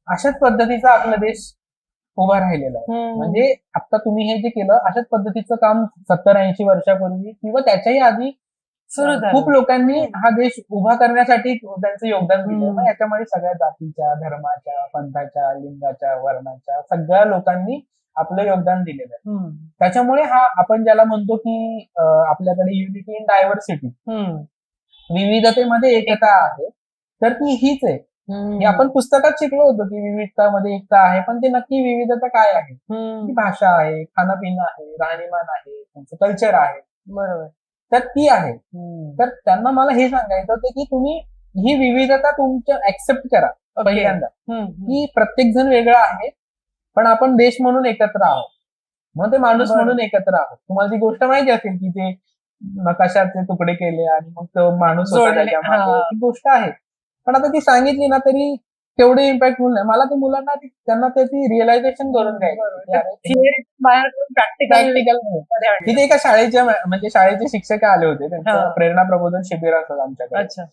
अशाच पद्धतीचा आपला देश उभा राहिलेला आहे. म्हणजे आता तुम्ही हे जे केलं अशाच पद्धतीचं काम 70-80 वर्षापूर्वी किंवा त्याच्याही आधी सुरू झालं. खूप लोकांनी हा देश उभा करण्यासाठी त्यांचं योगदान दिलं. हम्म. मग याच्यामध्ये सगळ्या जातीच्या, धर्माच्या, पंथाच्या, लिंगाच्या, वर्णाच्या सगळ्या लोकांनी आपलं योगदान दिलेलं आहे. त्याच्यामुळे हा आपण ज्याला म्हणतो की आपल्याकडे युनिटी इन डायव्हर्सिटी, विविधतेमध्ये एकता आहे, तर ती हीच आहे. हे आपण पुस्तकात शिकलो होतो की विविधतामध्ये एकता आहे, पण ते नक्की विविधता काय आहे. ती भाषा आहे, खाणं पिणं आहे, राहणीमान आहे, त्यांचं कल्चर आहे. बरोबर. तर ती आहे. तर त्यांना मला हे सांगायचं होतं की तुम्ही ही विविधता तुमच्या ऍक्सेप्ट करा पहिल्यांदा, की प्रत्येक जण वेगळा आहे, पण आपण देश म्हणून एकत्र आहोत. मग ते माणूस बरं. म्हणून एकत्र आहोत. तुम्हाला ती गोष्ट माहिती असेल की ते नकाशाचे तुकडे केले आणि मग तो माणूस होता जोडले. त्याच्यामागे. हा. ती गोष्ट आहे, पण आता ती सांगितली ना तरी तेवढे इम्पॅक्टफुल नाही. मला ते मुलांना त्यांना त्याची रिअलायझेशन करून द्यायचं. प्रॅक्टिकल तिथे एका शाळेच्या म्हणजे शाळेचे शिक्षक आले होते, त्यांचं हा. प्रेरणा प्रबोधन शिबिर असतं आमच्याकडे. अच्छा.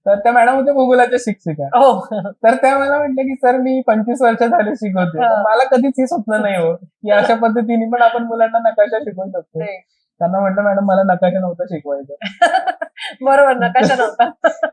तर त्या मॅडम होत्या भूगोलाच्या शिक्षिका. हो. तर त्या मला म्हटलं की सर मी 25 वर्ष झाले शिकवते, हा. मला कधीच हे स्वप्न नाही हो की अशा पद्धतीने पण आपण मुलांना नकाशा शिकवू शकतो. ते. त्यांना म्हटलं मॅडम मला नकाशा नव्हतं शिकवायचं. बरोबर, नकाशा नव्हता.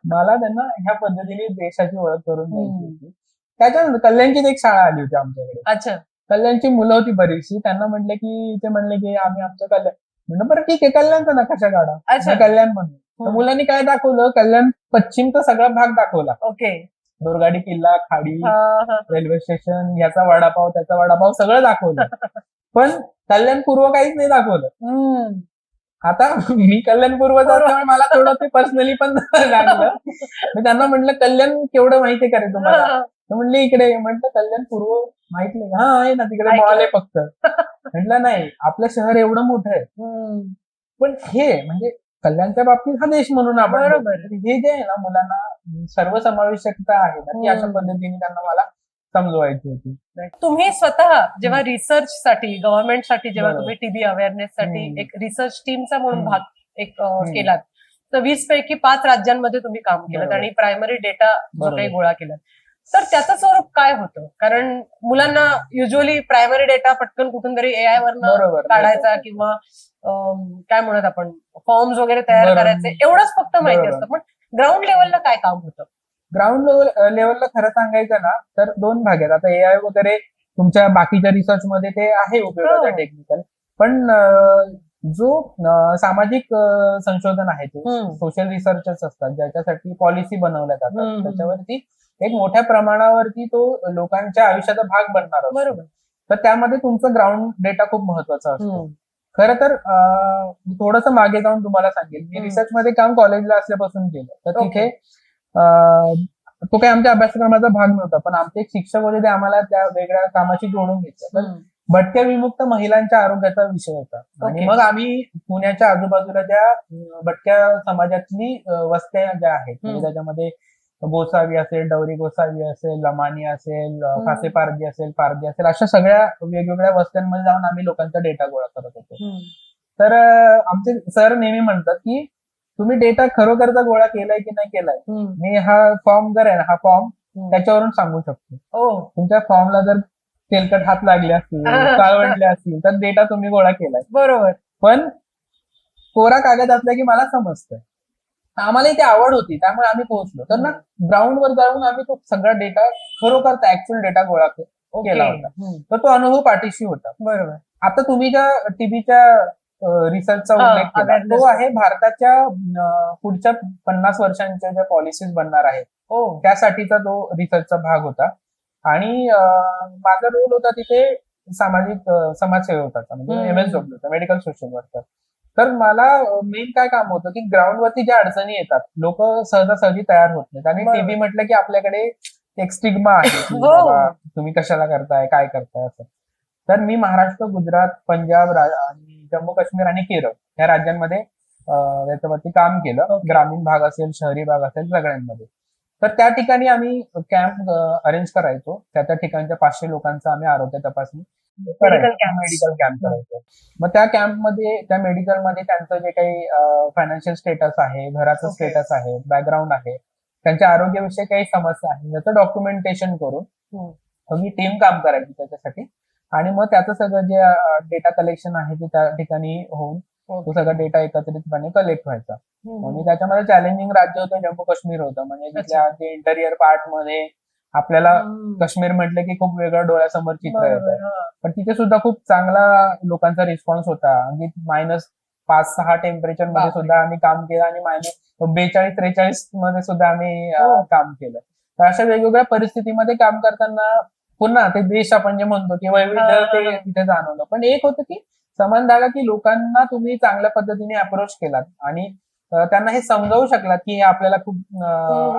मला त्यांना ह्या पद्धतीने देशाची ओळख करून द्यायची होती. त्याच्यानंतर कल्याणचीच एक शाळा आली होती आमच्याकडे. अच्छा. कल्याणची मुलं होती बरीचशी. त्यांना म्हटलं की ते म्हणले की आम्ही आमचं कल्याण, म्हणलं बरं ठीक आहे कल्याणचा नकाशा काढा. अच्छा. कल्याण म्हणून तर मुलांनी काय दाखवलं, कल्याण पश्चिमचा सगळा भाग दाखवला. ओके. दोरगाडी किल्ला, खाडी, हा, हा. रेल्वे स्टेशन, याचा वडापाव त्याचा वडापाव सगळं दाखवलं. पण कल्याण पूर्व काहीच नाही दाखवलं. आता मी कल्याण पूर्वचा असल्यामुळे मला थोडं ते पर्सनली पण लागलं. मी त्यांना म्हटलं कल्याण केवढं माहितीये का रे तुम्हाला. तर म्हणले इकडे. म्हटलं कल्याण पूर्व माहित नाही. हा आहे ना तिकडे मॉल आहे फक्त. म्हटलं नाही, आपलं शहर एवढं मोठं आहे. पण हे म्हणजे कल्याणच्या बाबतीत हा देश म्हणून आपण बरोबर. हे जे आहे ना मुलांना सर्वसमावेशकता आहे ना, ती अशा पद्धतीने त्यांना मला समजवायची होती. तुम्ही स्वतः जेव्हा रिसर्च साठी, गव्हर्नमेंट साठी जेव्हा बरोबर. तुम्ही टीबी अवेअरनेस साठी एक रिसर्च टीमचा म्हणून भाग एक केलात, तर 20 पैकी 5 राज्यांमध्ये तुम्ही काम केलं बरोबर. आणि प्रायमरी डेटा जो बरोबर. काही गोळा केला, तर त्याचं स्वरूप काय होतं? कारण मुलांना युजली प्रायमरी डेटा पटकन कुठून तरी AI वरनं बरोबर. काढायचा किंवा काय म्हणत आपण फॉर्म्स वगैरे तयार बरोबर. करायचे, एवढंच फक्त माहिती बरोबर. असतं. पण ग्राउंड लेवलला काय काम होतं? ग्राउंड लेवलला खरं सांगायचं ना तर 2 भाग आहेत. आता AI वगैरे तुमच्या बाकीच्या रिसर्च मध्ये ते आहे उपयोगाचं टेक्निकल, पण जो सामाजिक संशोधन आहे ते सोशल रिसर्चच असतात, ज्याच्यासाठी पॉलिसी बनवल्या जातात, त्याच्यावरती एक मोठ्या प्रमाणावरती तो लोकांच्या आयुष्याचा भाग बनणार असतो. बरोबर. तर त्यामध्ये तुमचं ग्राउंड डेटा खूप महत्वाचा असतो. खरं तर थोडंसं मागे जाऊन तुम्हाला सांगेल, मी रिसर्च मध्ये काम कॉलेजला असल्यापासून केलं. तर तिथे तो काही आमच्या अभ्यासक्रमाचा भाग नव्हता, पण आमचे एक शिक्षक होते, ते आम्हाला त्या वेगळ्या कामाशी जोडून घेतलं. तर भटक्या विमुक्त महिलांच्या आरोग्याचा विषय होता. आणि मग आम्ही पुण्याच्या आजूबाजूला ज्या भटक्या समाजातली वस्त्या ज्या आहेत, म्हणजे त्याच्यामध्ये गोसावी असेल, डवरी गोसावी असेल, लमानी असेल, फासे पारधी असेल, अशा सगळ्या वेगवेगळ्या वस्त्यांमध्ये जाऊन आम्ही लोकांचा डेटा गोळा करत होतो. तर आमचे सर नेहमी म्हणतात की तुम्ही डेटा खरोखरचा गोळा केलाय की नाही केलाय, मी हा फॉर्म जर आहे ना, हा फॉर्म त्याच्यावरून सांगू शकतो. तुमच्या फॉर्मला जर तेलकट हात लागले असतील, काळवंटले असतील, तर डेटा तुम्ही गोळा केलाय. बरोबर. पण कोरा कागद असला की मला समजतं. आम्हाला इथे आवड होती, त्यामुळे आम्ही पोहोचलो. तर ना ग्राउंडवर जाऊन आम्ही तो सगळा डेटा, खरोखरचा ऍक्च्युअल डेटा गोळा केला होता. तर तो अनुभव पाठीशी होता. बरोबर. आता तुम्ही ज्या टीबीच्या रिसर्चचा उल्लेख केला, तो आहे भारताच्या पुढच्या 50 वर्षांच्या ज्या पॉलिसीज बनणार आहेत त्यासाठीचा तो रिसर्चचा भाग होता. आणि माझा रोल होता तिथे सामाजिक समाजसेवकाचा, म्हणजे MSW, मेडिकल सोशल वर्कर. तर मला मेन काय काम होतं की ग्राउंडवरती ज्या अडचणी येतात लोक सहजासहजी तयार होत नाहीत आणि बरोबर. टीबी म्हटलं की आपल्याकडे एक स्टिग्मा आहे की हो. बाबा तुम्ही कशाला करताय काय करताय असं. तर मी महाराष्ट्र, गुजरात, पंजाब आणि जम्मू काश्मीर आणि केरळ या राज्यांमध्ये याच्यावरती काम केलं. Okay. ग्रामीण भाग असेल, शहरी भाग असेल, सगळ्यांमध्ये. तर त्या ठिकाणी आम्ही कॅम्प अरेंज करायचो. त्या ठिकाणच्या 500 लोकांचा आम्ही आरोग्य तपासणी Medical camps. मेडिकल कॅम्प करायचो. मग त्या कॅम्पमध्ये त्या मेडिकलमध्ये त्यांचं जे काही फायनान्शियल स्टेटस आहे, घराचं Okay. स्टेटस आहे, बॅकग्राऊंड आहे, त्यांच्या आरोग्याविषयी काही समस्या आहे याचं डॉक्युमेंटेशन करून मी टीम काम करायची त्याच्यासाठी. आणि मग त्याचं सगळं जे डेटा कलेक्शन आहे ते त्या ठिकाणी होऊन तो सगळा डेटा एकत्रितपणे कलेक्ट व्हायचा. आणि त्याच्यामध्ये चॅलेंजिंग राज्य होतं जम्मू काश्मीर होतं. म्हणजे तिथल्या जे इंटेरियर पार्ट मध्ये आपल्याला काश्मीर म्हटलं की खूप वेगळं डोळ्यासमोर चित्र येतं. पण तिथे सुद्धा खूप चांगला लोकांचा रिस्पॉन्स होता. म्हणजे -5-6 टेम्परेचर मध्ये बापरे. सुद्धा आम्ही काम केलं आणि -42-43 मध्ये सुद्धा आम्ही काम केलं. तर अशा वेगवेगळ्या परिस्थितीमध्ये काम करताना पुन्हा ते देश आपण जे म्हणतो की वैविध्य ते तिथे जाणवलं. पण एक होतं की समान जागा की लोकांना तुम्ही चांगल्या पद्धतीने अप्रोच केलात आणि त्यांना हे समजावू शकलात की हे आपल्याला खूप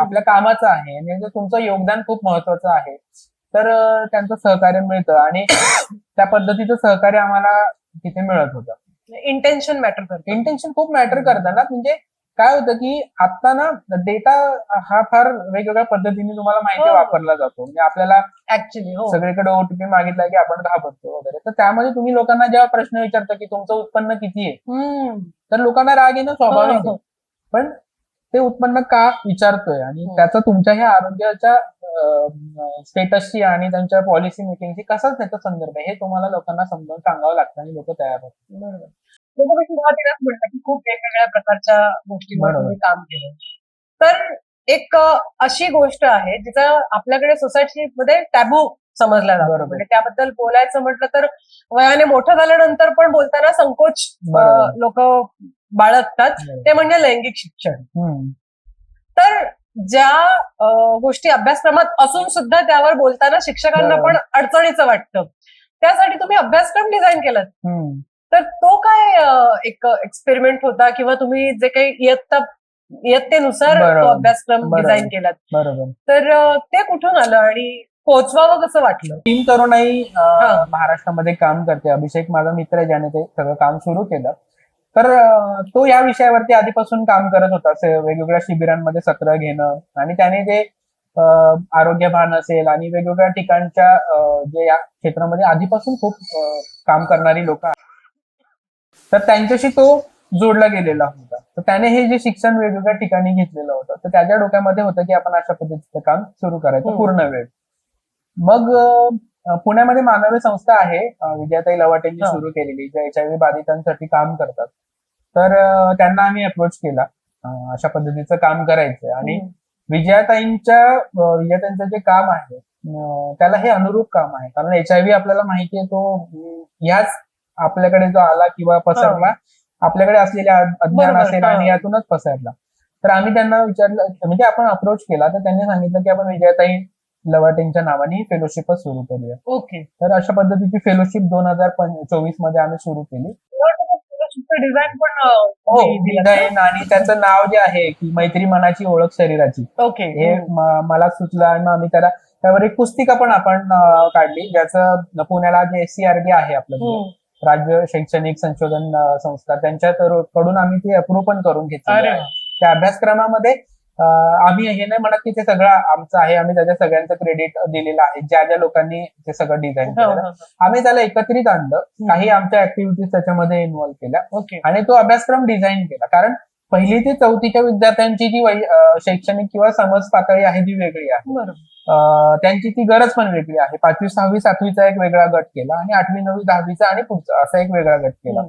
आपल्या कामाचं आहे आणि म्हणजे तुमचं योगदान खूप महत्वाचं आहे. तर त्यांचं सहकार्य मिळतं आणि त्या पद्धतीचं सहकार्य आम्हाला तिथे मिळत होतं. इंटेन्शन मॅटर करते. इंटेन्शन खूप मॅटर करतं ना. म्हणजे काय होतं की आता ना डेटा हा फार वेगवेगळ्या पद्धतीने तुम्हाला माहिती हो. वापरला जातो. म्हणजे आपल्याला ऍक्च्युली हो. सगळीकडे ओटीपी मागितला की आपण घाबरतो वगैरे. तर त्यामध्ये तुम्ही लोकांना जेव्हा प्रश्न विचारता की तुमचं उत्पन्न किती आहे, तर लोकांना राग येणं स्वाभाविक आहे. पण ते उत्पन्न का विचारतोय आणि त्याचा तुमच्या ह्या आरोग्याच्या स्टेटसशी आणि त्यांच्या पॉलिसी मेकिंगशी कसाच त्याचा संदर्भ आहे हे तुम्हाला लोकांना समजावून सांगावं लागतं आणि लोक तयार होतात. बरोबर. तुम्ही सुरुवातीलाच म्हटलं की खूप वेगवेगळ्या प्रकारच्या गोष्टींवर बरोबर. तुम्ही काम केलं. तर एक अशी गोष्ट आहे जिचा आपल्याकडे सोसायटीमध्ये टॅबू समजला जातो. बरोबर. म्हणजे त्याबद्दल बोलायचं म्हटलं तर वयाने मोठं झाल्यानंतर पण बोलताना संकोच बरोबर. लोक बाळगतात. बरोबर. ते म्हणजे लैंगिक शिक्षण. हम्म. तर ज्या गोष्टी अभ्यासक्रमात असून सुद्धा त्यावर बोलताना शिक्षकांना बरोबर. पण अडचणीचं वाटतं. त्यासाठी तुम्ही अभ्यासक्रम डिझाईन केलात. हम्म. तर तो काय एक एक्सपेरिमेंट होता किंवा तुम्ही जे काही इयत्तेनुसार बरोबर. तो अभ्यासक्रम बरोबर. डिझाईन केलात. बरोबर. तर ते कुठून आलं आणि पोहोचवावं कसं वाटलं? टीम तरुणाई हा. महाराष्ट्रामध्ये काम करते. अभिषेक माझा मित्र आहे ज्याने ते सगळं काम सुरू केलं. तर तो या विषयावरती आधीपासून काम करत होता. वेगवेगळ्या शिबिरांमध्ये सत्र घेणं आणि त्याने जे आरोग्य भान असेल आणि वेगवेगळ्या ठिकाणच्या जे या क्षेत्रामध्ये आधीपासून खूप काम करणारी लोक आहेत तर त्यांच्याशी तो जोडला गेलेला होता. तर त्याने हे जे शिक्षण वेगवेगळ्या ठिकाणी घेतलेलं होतं तर त्याच्या डोक्यामध्ये होतं की आपण अशा पद्धतीचं काम सुरू करायचं पूर्ण वेळ. मग पुण्यामध्ये मानवी संस्था आहे विजयाताई लवाटेंनी सुरू केलेली जे HIV बाधितांसाठी काम करतात. तर त्यांना आम्ही अप्रोच केला अशा पद्धतीचं काम करायचं आणि विजयाताईंचं जे काम आहे त्याला हे अनुरूप काम आहे. कारण HIV आपल्याला माहिती आहे तो ह्याच आपल्याकडे जो आला किंवा पसरला आपल्याकडे असलेल्या अज्ञान असेल आणि यातूनच पसरला. तर आम्ही त्यांना विचारलं म्हणजे आपण अप्रोच केला तर त्यांनी सांगितलं की आपण विजयाताई लवाटेंच्या नावाने फेलोशिपच सुरू करूया. ओके. तर अशा पद्धतीची फेलोशिप 2024 मध्ये आम्ही सुरू केली. डिझाईन पण हो डिझाईन आणि त्याचं नाव जे आहे की मैत्री मनाची ओळख शरीराची ओके हे मला सुचलं आणि मग आम्ही त्यावर एक पुस्तिका पण आपण काढली ज्याचं पुण्याला जे SCRB आहे आपलं राज्य शैक्षणिक संशोधन संस्था त्यांच्याकडून आम्ही ते अप्रूव्ह पण करून घेतलं. त्या अभ्यासक्रमामध्ये आम्ही हे नाही म्हणत की ते सगळं आमचं आहे. आम्ही त्याच्या सगळ्यांचं क्रेडिट दिलेलं आहे ज्या ज्या लोकांनी ते सगळं डिझाईन केलं. आम्ही त्याला एकत्रित आणलं काही आमच्या ऍक्टिव्हिटीज त्याच्यामध्ये इन्व्हॉल्व्ह केल्या आणि तो अभ्यासक्रम डिझाईन केला. कारण 1ली ते 4थीच्या विद्यार्थ्यांची जी शैक्षणिक किंवा समज पातळी आहे ती वेगळी आहे. त्यांची ती गरज पण वेगळी आहे. 5वी 6वी 7वीचा एक वेगळा गट केला आणि 8वी 9वी 10वीचा आणि पुढचा असा एक वेगळा गट केला.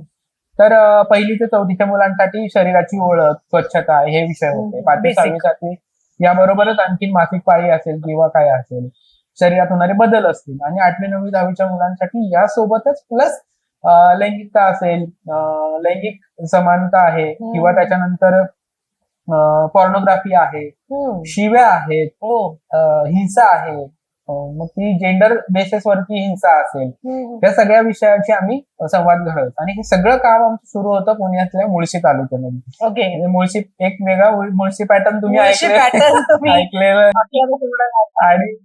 तर 1ली ते 4थीच्या मुलांसाठी शरीराची ओळख स्वच्छता हे विषय होते. 5वी 6वी 7वी याबरोबरच आणखी मासिक पाळी असेल किंवा काय असेल शरीरात होणारे बदल असतील आणि 8वी 9वी 10वीच्या मुलांसाठी यासोबतच प्लस लैंगिकता असेल लैंगिक समानता आहे किंवा त्याच्यानंतर पॉर्नोग्राफी आहे शिव्या आहेत हिंसा आहे मग ती जेंडर बेसिसवरती हिंसा असेल, या सगळ्या विषयाची आम्ही संवाद घडवतो. आणि हे सगळं काम आमचं सुरू होतं पुण्यातल्या मुळशी तालुक्यामध्ये. ओके. म्हणजे मुळशी एक वेगळा मुळशी पॅटर्न तुम्ही मुळशी pattern तुम्ही ऐकलेलं आणि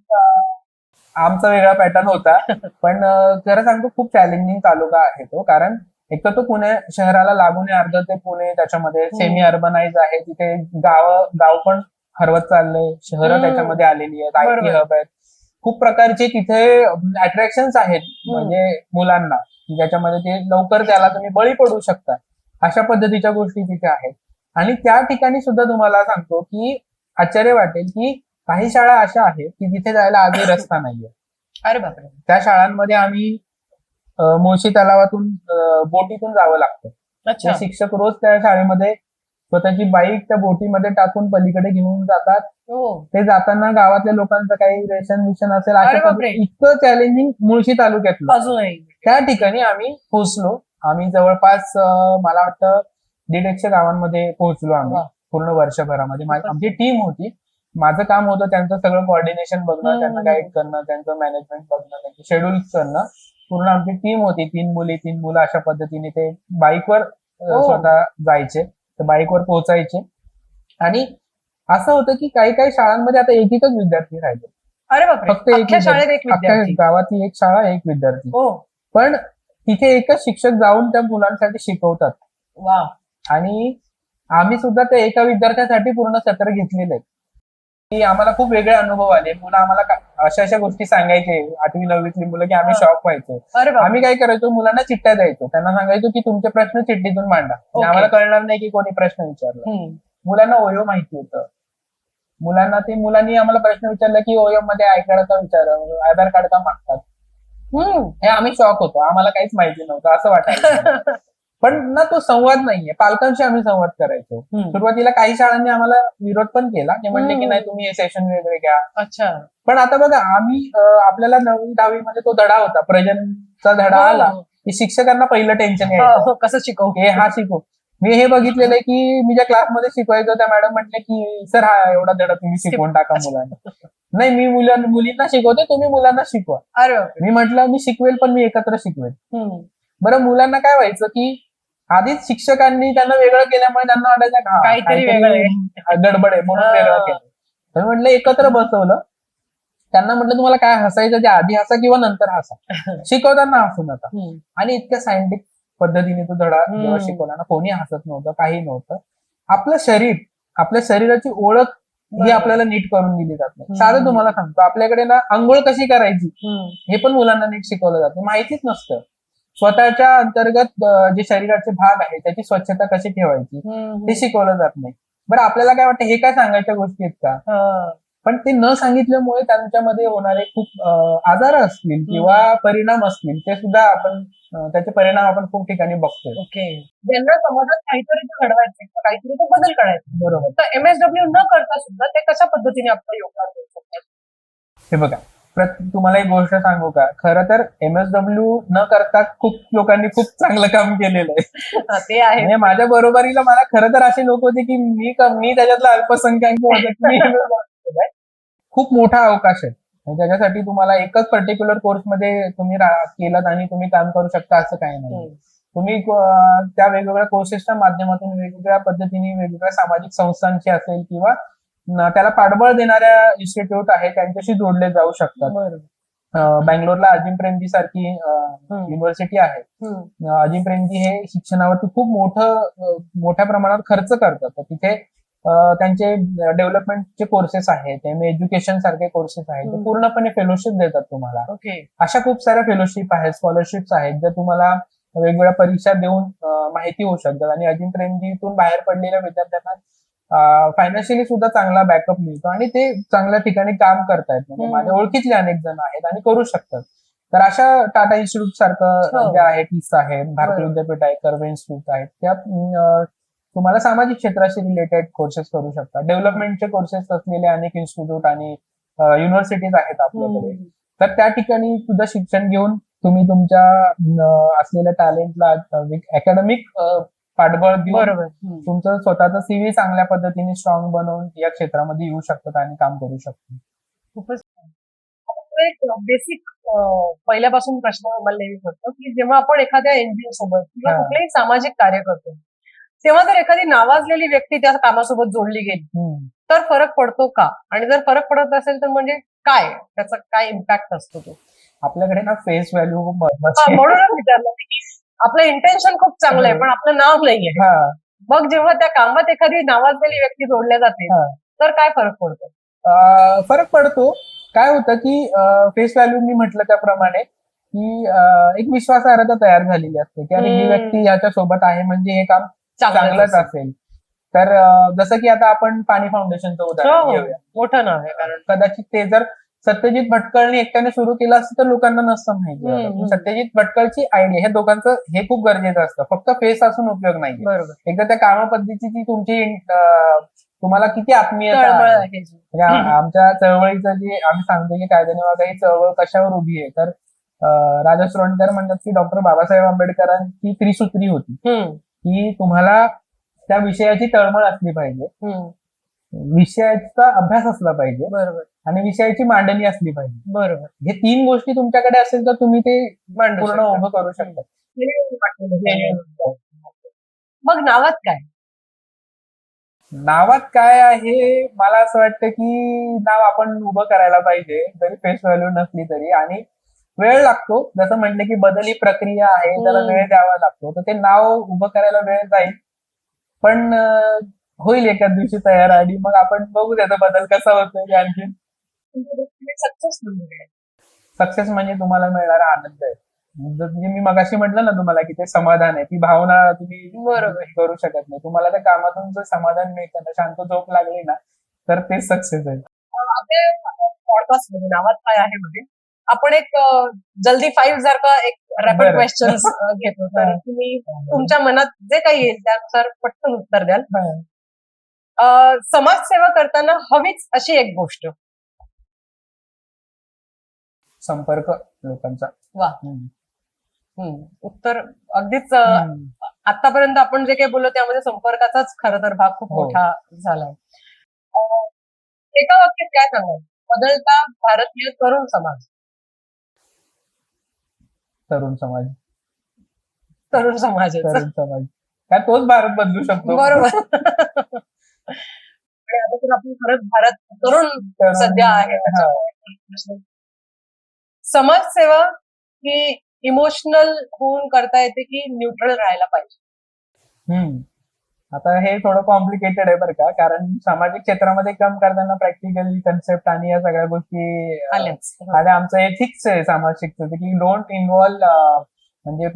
आमचा वेगळा पॅटर्न होता. पण खरं सांगतो खूप चॅलेंजिंग तालुका आहे तो. कारण एक तर तो पुणे शहराला लागून आहे, अर्ध ते पुणे त्याच्यामध्ये सेमी अर्बनाइज आहे. तिथे गाव पण हरवत चाललंय, शहरं त्याच्यामध्ये आलेली आहेत, आयटी बरोबर. हब आहेत, खूप प्रकारचे तिथे अट्रॅक्शन्स आहेत म्हणजे मुलांना, की ज्याच्यामध्ये ते लवकर त्याला तुम्ही बळी पडू शकता. अशा पद्धतीच्या गोष्टी तिथे आहेत. आणि त्या ठिकाणी सुद्धा तुम्हाला सांगतो की आश्चर्य वाटेल की काही शाळा अशा आहेत की जिथे जायला आजही रस्ता नाहीये. अरे बापरे. त्या शाळांमध्ये आम्ही मुळशी तलावातून बोटीतून जावं लागतं. अच्छा. ते शिक्षक रोज त्या शाळेमध्ये स्वतःची बाईक त्या बोटीमध्ये टाकून पलीकडे घेऊन जातात. हो. ते जाताना गावातल्या लोकांचं काही रेशन विशन असेल अरे अशा बापरे. इतकं चॅलेंजिंग मुळशी तालुक्यातलं. अजूनही. त्या ठिकाणी आम्ही पोहोचलो. आम्ही जवळपास मला वाटतं 150 गावांमध्ये पोहोचलो आम्ही वा. पूर्ण वर्षभरामध्ये. आमची टीम होती. माझं काम होतं त्यांचं सगळं कोऑर्डिनेशन बघणं, त्यांना गाईड करणं, त्यांचं मॅनेजमेंट बघणं, त्यांचे शेड्यूल करणं. पूर्ण आमची टीम होती, 3 मुलं अशा पद्धतीने ते बाईकवर स्वतः जायचे, तर बाईकवर पोहोचायचे. आणि असं होतं की काही काही शाळांमध्ये आता एकच विद्यार्थी राहिले. अरे बापरे. फक्त एक अख्ख्या शाळेत एक अख्ख्या विद्यार्थी. गावातली एक शाळा, एक विद्यार्थी. हो. पण तिथे एकच शिक्षक जाऊन त्या मुलांसाठी शिकवतात. वा. आणि आम्ही सुद्धा त्या एका विद्यार्थ्यासाठी पूर्ण सत्र घेतलेले आहेत. की आम्हाला खूप वेगळे अनुभव आले. मुलं आम्हाला अशा गोष्टी सांगायचे, 8वी 9वीतली मुलं, की आम्ही शॉक व्हायचो. अरे बापरे. आम्ही काय करायचो, मुलांना चिठ्ठ्या द्यायचो, त्यांना सांगायचो की तुमचे प्रश्न चिठ्ठीतून मांडा. ओके. आम्हाला कळणार नाही की कोणी प्रश्न विचारला. मुलांना ओयो माहिती होतं. मुलांनी आम्हाला प्रश्न विचारला की ओयो मध्ये आय कार्ड का आधार कार्ड का मागतात. हे आम्ही शॉक होतो, आम्हाला काहीच माहिती नव्हतं असं वाटायचं. पण ना तो संवाद नाहीये. पालकांशी आम्ही संवाद करायचो. सुरुवातीला काही शाळांनी आम्हाला विरोध पण केला, ते म्हणले की नाही तुम्ही हे सेशन वेगळे घ्या. अच्छा. पण आता बघा आम्ही आपल्याला 9वी 10वी मध्ये तो धडा होता, प्रजनचा धडा आला की शिक्षकांना पहिलं टेन्शन यायचं, कसं शिकवू, हे हा शिकवू. मी हे बघितलेलं आहे की मी ज्या क्लासमध्ये शिकवायचो त्या मॅडम म्हटले की सर हा एवढा धडा तुम्ही शिकवून टाका मुलांना. नाही, मी मुलींना शिकवते, तुम्ही मुलांना शिकवा. अरे मी म्हटलं मी शिकवेल, पण मी एकत्र शिकवेल. बरं, मुलांना काय व्हायचं की आधीच शिक्षकांनी त्यांना वेगळं केल्यामुळे त्यांना वाटायचं काहीतरी वेगळं गडबड आहे म्हणून वेगळं केलं. तर म्हटलं एकत्र बसवलं. त्यांना म्हटलं तुम्हाला काय हसायचं ते आधी हसा किंवा नंतर हसा, शिकवताना हसू नका. आणि इतक्या सायंटिफिक पद्धतीने तो धडा जेव्हा शिकवला ना, कोणी हसत नव्हतं, काही नव्हतं. आपलं शरीर, आपल्या शरीराची ओळख ही आपल्याला नीट करून दिली जात नाही. साधं तुम्हाला सांगतो, आपल्याकडे ना आंघोळ कशी करायची हे पण मुलांना नीट शिकवलं जातं, माहितीच नसतं. स्वतःच्या अंतर्गत जे शरीराचे भाग आहे त्याची स्वच्छता कशी ठेवायची ते शिकवलं जात नाही. बरं, आपल्याला काय वाटतं हे काय सांगायच्या गोष्टी आहेत का? पण ते न सांगितल्यामुळे त्यांच्यामध्ये होणारे खूप आजार असतील किंवा परिणाम असतील, ते सुद्धा आपण त्याचे परिणाम आपण खूप ठिकाणी बघतोय. ओके. ज्यांना समाजात काहीतरी घडवायचं, काहीतरी तो बदल करायचा, बरोबर. तर MSW न करता सुद्धा ते कशा पद्धतीने आपलं योगदान देऊ शकतात? हे बघा, तुम्हाला एक गोष्ट सांगू का, खरं तर MSW न करता खूप लोकांनी खूप चांगलं काम केलेलं आहे. ते आहे. म्हणजे माझ्या बरोबरीला मला खरं तर असे लोक होते की मी त्याच्यातला अल्पसंख्याक होते. खूप मोठा अवकाश आहे. त्याच्यासाठी तुम्हाला एकच पर्टिक्युलर कोर्समध्ये तुम्ही केलं आणि तुम्ही काम करू शकता असं काही नाही. तुम्ही त्या वेगवेगळ्या कोर्सेसच्या माध्यमातून वेगवेगळ्या पद्धतीने वेगवेगळ्या सामाजिक संस्थांची असेल किंवा त्याला पाठबळ देणाऱ्या इन्स्टिट्यूट आहेत त्यांच्याशी जोडले जाऊ शकतात. बँगलोरला अजिम प्रेमजी सारखी युनिव्हर्सिटी आहे. अजिम प्रेमजी हे शिक्षणावरती खूप मोठ्या प्रमाणात खर्च करतात. तर तिथे त्यांचे डेव्हलपमेंटचे कोर्सेस आहेत, एज्युकेशन सारखे कोर्सेस आहेत, ते पूर्णपणे फेलोशिप देतात तुम्हाला. अशा खूप साऱ्या फेलोशिप आहेत, स्कॉलरशिप्स आहेत, ज्या तुम्हाला वेगवेगळ्या परीक्षा देऊन माहिती होऊ शकतात. आणि अजिम प्रेमजीतून बाहेर पडलेल्या विद्यार्थ्यांना फायनान्शियली सुद्धा चांगला बॅकअप मिळतो आणि ते चांगल्या ठिकाणी काम करतायत. म्हणजे माझ्या ओळखीतले अनेक जण आहेत आणि करू शकतात. तर अशा टाटा इन्स्टिट्यूट सारखं जे आहे, टीस आहे, भारतीय विद्यापीठ आहे, कर्वे इन्स्टिट्यूट आहेत, त्या तुम्हाला सामाजिक क्षेत्राशी रिलेटेड कोर्सेस करू शकतात. डेव्हलपमेंटचे कोर्सेस असलेले अनेक इन्स्टिट्यूट आणि युनिव्हर्सिटीज आहेत आपल्याकडे. तर त्या ठिकाणी सुद्धा शिक्षण घेऊन तुम्ही तुमच्या असलेल्या टॅलेंटला अकॅडमिक पाठबळ देऊन तुमचं स्वतःचं CV चांगल्या पद्धतीने स्ट्रॉंग बनवून या क्षेत्रामध्ये येऊ शकतात आणि काम करू शकतात. खूपच एक बेसिक पहिल्यापासून प्रश्न मला नेहमी पडतो की जेव्हा आपण एखाद्या एनजीओ सोबत किंवा हा. कुठलेही सामाजिक कार्य करतो तेव्हा जर एखादी नावाजलेली व्यक्ती त्या कामासोबत जोडली गेली तर फरक पडतो का? आणि जर फरक पडत असेल तर म्हणजे काय त्याचा काय इम्पॅक्ट असतो तो? आपल्याकडे ना फेस व्हॅल्यू खूप महत्वाची आहे. म्हणूनच विचारलं. आपलं इंटेन्शन खूप चांगलं आहे पण आपलं नाव नाहीये. हा, मग जेव्हा त्या कामात एखादी नावाजलेली व्यक्ती जोडल्या जाते हा. तर काय फरक पडतो? फरक पडतो. काय होतं की फेस व्हॅल्यू मी म्हटलं त्याप्रमाणे की एक विश्वासार्हता तयार झालेली असते की अरे ही व्यक्ती ह्याच्या सोबत आहे म्हणजे हे काम चांगलंच असेल. तर जसं की आता आपण पाणी फाउंडेशनचं उदाहरण घेऊया. मोठं नाव आहे कारण कदाचित ते जर सत्यजित भटकळने एकट्याने सुरू केलं असतं तर लोकांना नसतं माहिती. सत्यजित भटकळची आयडिया हे दोघांचं हे खूप गरजेचं असतं. फक्त फेस असून उपयोग नाही. बरोबर एकदा त्या कामपद्धतीची तुमची तुम्हाला किती आत्मीयता तळमळ आहे. आहे जी. म्हणजे आमच्या चळवळीचं जे आम्ही सांगतो की कायद्याने वागा ही चळवळ कशावर उभी आहे तर राजा सुरवणकर म्हणतात की डॉक्टर बाबासाहेब आंबेडकरांची त्रिसूत्री होती की तुम्हाला त्या विषयाची तळमळ असली पाहिजे, विषयाचा अभ्यास असला पाहिजे बरोबर आणि विषयाची मांडणी असली पाहिजे. बरोबर हे 3 गोष्टी तुमच्याकडे असेल तर तुम्ही ते मांडू पूर्ण शकता. उभं करू शकता. मग नावात काय? नावात काय आहे मला असं वाटतं की नाव आपण उभं करायला पाहिजे जरी फेस व्हॅल्यू नसली तरी. आणि वेळ लागतो. जसं म्हटलं की बदल ही प्रक्रिया आहे, त्याला वेळ द्यावा लागतो. तर ते नाव उभं करायला वेळ जाईल पण होईल एका दिवशी तयार आणि मग आपण बघू त्याचा बदल कसा होतोय आणखी. सक्सेस म्हणजे तुम्हाला मिळणारा आनंद आहे. म्हणजे मी मगाशी म्हटलं ना तुम्हाला की ते समाधान आहे, ती भावना तुम्ही बरोबर करू शकत नाही. तुम्हाला त्या कामातून जर समाधान मिळतं ना, शांत झोप लागली ना तर तेच सक्सेस आहे. आपल्या पॉडकास्ट मध्ये नावात काय आहे मध्ये आपण एक जल्दी 5 सारखा एक रॅपिड बरं. क्वेश्चन्स घेतो. तर तुम्ही तुमच्या मनात जे काही येईल त्यानुसार पटकन उत्तर द्याल. समाजसेवा करताना हवीच अशी एक गोष्ट. संपर्क लोकांचा. वा उत्तर अगदीच आतापर्यंत आपण जे काही बोललो त्यामध्ये संपर्काचाच खरं तर भाग खूप मोठा झालाय. एका वाक्यात काय सांगाल बदलता भारतीय तरुण समाज? तरुण समाज. तरुण समाजाचा तरुण समाज काय तोच भारत बदलू शकतो. बरोबर. आणि आता तर आपण खरंच भारत तरुण सध्या आहे. समाजसेवा ही इमोशनल होऊन करता येते की न्यूट्रल राहायला पाहिजे? आता हे थोडं कॉम्प्लिकेटेड आहे बरं का, कारण सामाजिक क्षेत्रामध्ये काम करताना प्रॅक्टिकली कन्सेप्ट आणि या सगळ्या गोष्टी आणि आमचं एथिक्स आहे सामाजिक की डोंट इन्व्हॉल्व म्हणजे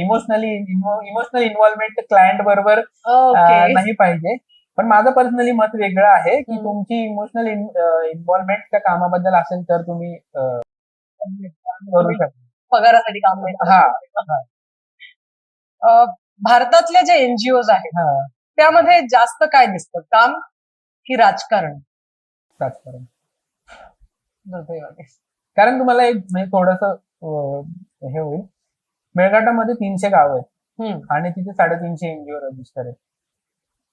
इमोशनल इन्व्हॉल्वमेंट क्लायंट बरोबर नाही पाहिजे. पण माझं पर्सनली मत वेगळं आहे की तुमची इमोशनल इन्व्हॉल्वमेंट त्या कामाबद्दल असेल तर तुम्ही करू शकता. पगारासाठी काम नाही. भारतातले जे एनजीओ आहेत त्यामध्ये जास्त काय दिसतं, काम की राजकारण? राजकारण. कारण तुम्हाला एक म्हणजे थोडस हे होईल, मेळघाटामध्ये 300 गाव आहेत आणि तिथे 350 एनजीओ रजिस्टर आहेत.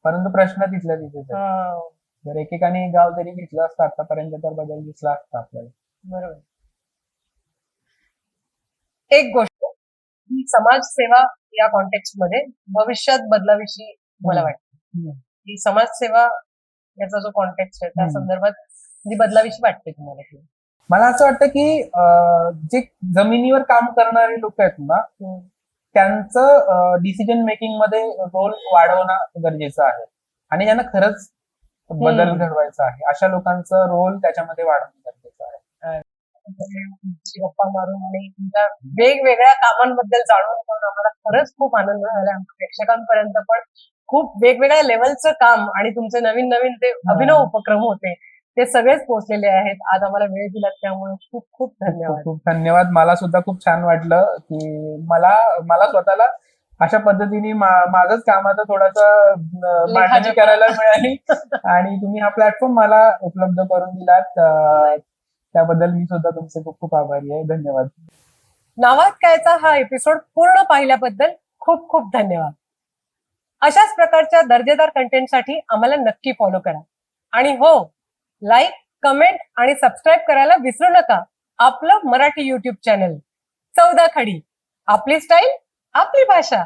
परंतु प्रश्न तिथल्या तिथेच आहे. जर एकेकाने गाव जरी घेतलं असतं आतापर्यंत तर बदल दिसला असता आपल्याला. बरोबर. एक गोष्ट ही समाजसेवा या कॉन्टेक्स्ट मध्ये भविष्यात बदलाविषयी मला वाटतं की समाजसेवा याचा जो कॉन्टेक्स्ट आहे त्या संदर्भात जी बदलाविषयी वाटते तुम्हाला? मला असं वाटतं की जे जमिनीवर काम करणारे लोक आहेत ना त्यांचं डिसिजन मेकिंग मध्ये रोल वाढवणं गरजेचं आहे आणि ज्यांना खरंच बदल घडवायचा आहे अशा लोकांचं रोल त्याच्यामध्ये वाढवणं गरजेचं आहे. गप्पा मारून आणि तुमच्या वेगवेगळ्या कामांबद्दल जाणून घेऊन आम्हाला खरंच खूप आनंद झाला. आमच्या प्रेक्षकांपर्यंत पण खूप वेगवेगळ्या लेवलचं काम आणि तुमचे नवीन नवीन ते अभिनव उपक्रम होते ते सगळेच पोहोचलेले आहेत. आज आम्हाला वेळ दिलात त्यामुळे खूप खूप धन्यवाद. खूप धन्यवाद. मला सुद्धा खूप छान वाटलं की मला स्वतःला अशा पद्धतीने माझंच कामाचं थोडंसं मांडणी करायला मिळाली आणि तुम्ही हा प्लॅटफॉर्म मला उपलब्ध करून दिलात त्याबद्दल मी सुद्धा तुमचे खूप खूप आभारी आहे. धन्यवाद. नावात कायचा हा एपिसोड पूर्ण पाहिल्याबद्दल खूप खूप धन्यवाद. अशाच प्रकारच्या दर्जेदार कंटेंटसाठी आम्हाला नक्की फॉलो करा आणि हो लाईक, कमेंट आणि सबस्क्राईब करायला विसरू नका. आपलं मराठी युट्यूब चॅनल 14 खडी. आपली स्टाईल आपली भाषा.